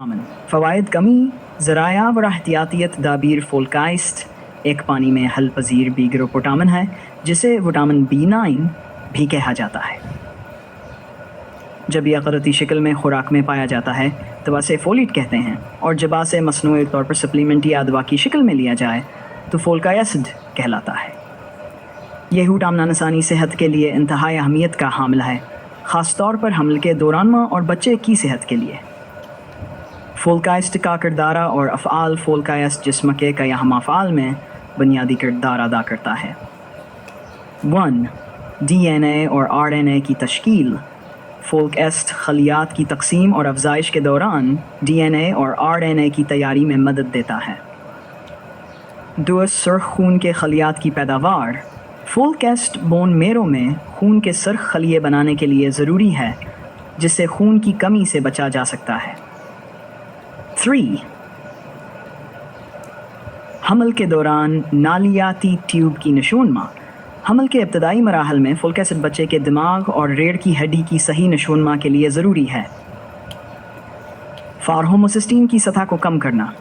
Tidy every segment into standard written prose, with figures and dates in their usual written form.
अमन फ़वाइद कमी ज़राया व एहतियाती तदाबीर फोलकाइस्ट एक पानी में हल पजीर बीगरोपोटामन है जिसे विटामिन B9 भी कहा जाता है। जब यह क़ुदरती शक्ल में खुराक में पाया जाता है तो इसे फोलेट कहते हैं, और जब इसे मसनूई तौर पर सप्लीमेंट या दवा की शक्ल में लिया जाए तो फोलिक एसिड कहलाता है। यह विटामिन इंसानी सेहत के लिए इंतहाई अहमियत का हामिल है, ख़ास तौर पर हमल के दौरान माँ और बच्चे की सेहत के लिए। फोलकाइस्ट का किरदार और अफ़आल फोलकाइस्ट जिस्म के कई अहम अफ़आल में बुनियादी किरदार अदा करता है। 1. DNA और RNA की तश्कील। फोलकाइस्ट खलियात की तकसीम और अफजाइश के दौरान DNA और RNA की तैयारी में मदद देता है। 2. सुर्ख खून के खलियात की पैदावार। फोलकाइस्ट बोन मेरो में खून के सुर्ख खलिए बनाने के लिए ज़रूरी है, जिससे खून की कमी से बचा जा सकता है। 3. हमल के दौरान नालियाती ट्यूब की नशोनमा। हमल के इब्तदाई मराहल में फोलिक एसिड बच्चे के दिमाग और रीढ़ की हड्डी की सही नशोनमा के लिए ज़रूरी है। होमोसिस्टीन की सतह को कम करना।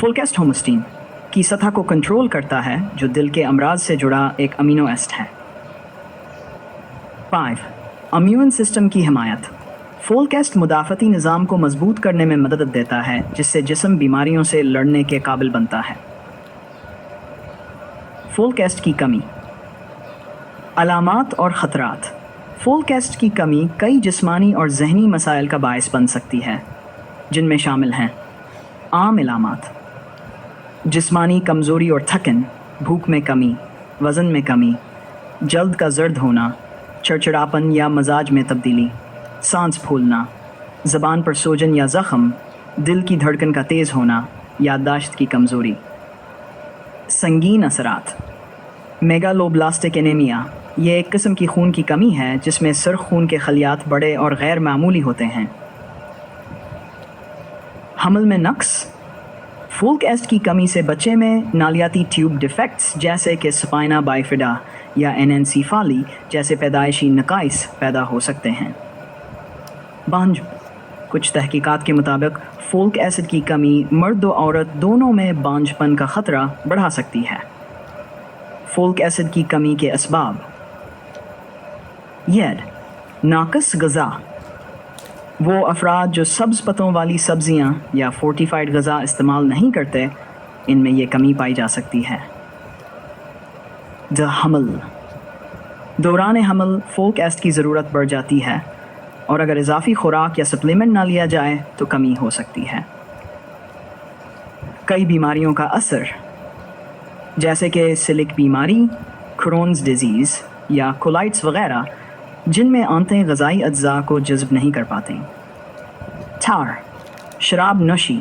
फोलिक होमोसिस्टीन की सतह को कंट्रोल करता है, जो दिल के अमराज से जुड़ा एक अमीनो एसिड है। 5. इम्यून सिस्टम की हिमायत। फोलिक मुदाफ़ती निज़ाम को मजबूत करने में मदद देता है, जिससे जिस्म बीमारियों से लड़ने के काबिल बनता है। फोलिक की कमी। अलामात और ख़तरात। फोलिक की कमी कई जिस्मानी और जहनी मसाइल का बायस बन सकती है, जिनमें शामिल हैं आम अलामात: जिस्मानी कमज़ोरी और थकन, भूख में कमी, वज़न में कमी, जल्द का जर्द होना, चिड़चिड़ापन या मजाज में तब्दीली, सांस फूलना, ज़बान पर सोजन या ज़ख़म, दिल की धड़कन का तेज़ होना, याददाश्त की कमज़ोरी। संगीन असरात। मेगालोब्लास्टिक एनीमिया ये एक किस्म की खून की कमी है जिसमें सुर्ख खून के खलियात बड़े और गैर मामूली होते हैं। हमल में नक्स। फोलिक की कमी से बच्चे में नालियाती ट्यूब डिफेक्ट्स जैसे कि स्पाइना बाइफिडा या एनेंसेफाली जैसे पैदाइशी नकाइस पैदा हो सकते हैं। बांझ। कुछ तहकीकात के मुताबिक फोलिक एसिड की कमी मर्द और औरत दोनों में बांझपन का ख़तरा बढ़ा सकती है। फोलिक एसिड की कमी के असबाब। यह नाक़िस ग़ज़ा। वो अफराद जो सब्ज़ पत्तों वाली सब्ज़ियाँ या फोर्टिफाइड ग़ज़ा इस्तेमाल नहीं करते, इनमें यह कमी पाई जा सकती है। हमल। दौरान हमल फोलिक एसिड की ज़रूरत बढ़ जाती है, और अगर इजाफ़ी खुराक या सप्लीमेंट ना लिया जाए तो कमी हो सकती है। कई बीमारियों का असर, जैसे कि सिलिक बीमारी, क्रोन्स डिज़ीज़ या कोलाइट्स वगैरह, जिनमें आंतें ग़ज़ाई अज्जा को जज़्ब नहीं कर पाते। टार। शराब नोशी,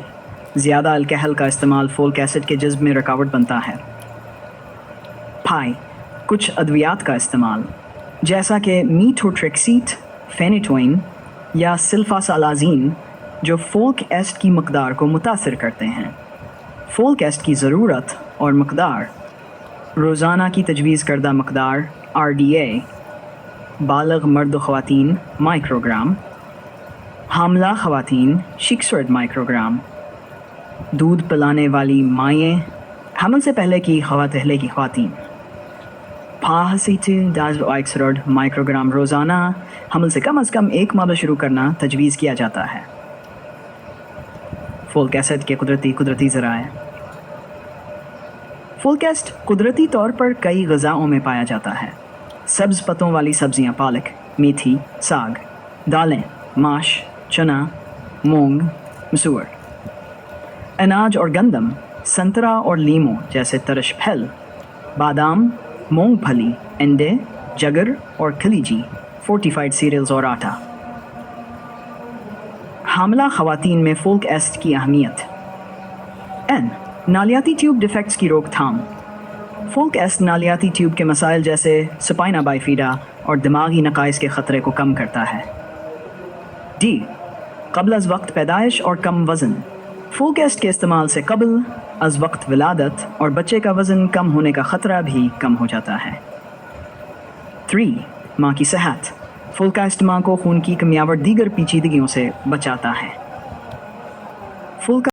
ज़्यादा अल्कोहल का इस्तेमाल फोलिक एसिड के जज़्ब में रुकावट बनता है। पाई। कुछ अद्वियात का इस्तेमाल, जैसा कि मीथोट्रेक्सीट, फेनिटोइन या सिल्फासालाज़ीन, जो फोलिक एसिड की मकदार को मुतासिर करते हैं। फोलिक एसिड की ज़रूरत और मकदार। रोज़ाना की तजवीज़ करदा मकदार RDA, बालग मर्द व ख़वातीन माइक्रोग्राम, हामला ख़वातीन 600 माइक्रोग्राम। दूध पिलाने वाली माएँ, हमल से पहले की ख़वातीन 500 माइक्रोग्राम रोज़ाना। हमल से कम एक माह शुरू करना तजवीज़ किया जाता है। फोलिक एसिड के कुदरती ज़राए। फोलिक एसिड कुदरती तौर पर कई ग़ज़ाओं में पाया जाता है। सब्ज़ पत्तों वाली सब्ज़ियाँ पालक, मेथी, साग, दालें, माश, चना, मूंग, मसूर। अनाज और गंदम, संतरा और लीमू जैसे तरश फल, बादाम, मूंगफली, अंडे, जगर और खलीजी, फोर्टिफाइड सीरियल्स और आटा। हामला ख़वातीन में फोलिक एसिड की अहमियत। नालियाती ट्यूब डिफेक्ट्स की रोकथाम। फोलिक एसिड नालियाती ट्यूब के मसाइल जैसे स्पाइना बाइफिडा और दिमागी नकाइस के ख़तरे को कम करता है। क़ब्ल अज़ वक्त पैदाइश और कम वज़न। फोलिक एसिड के इस्तेमाल से क़ब्ल अज़ वक्त विलादत और बच्चे का वज़न कम होने का ख़तरा भी कम हो जाता है। 3. माँ की सेहत। फोलिक एसिड माँ को खून की कमियावट दीगर पेचीदगियों से बचाता है। फूल का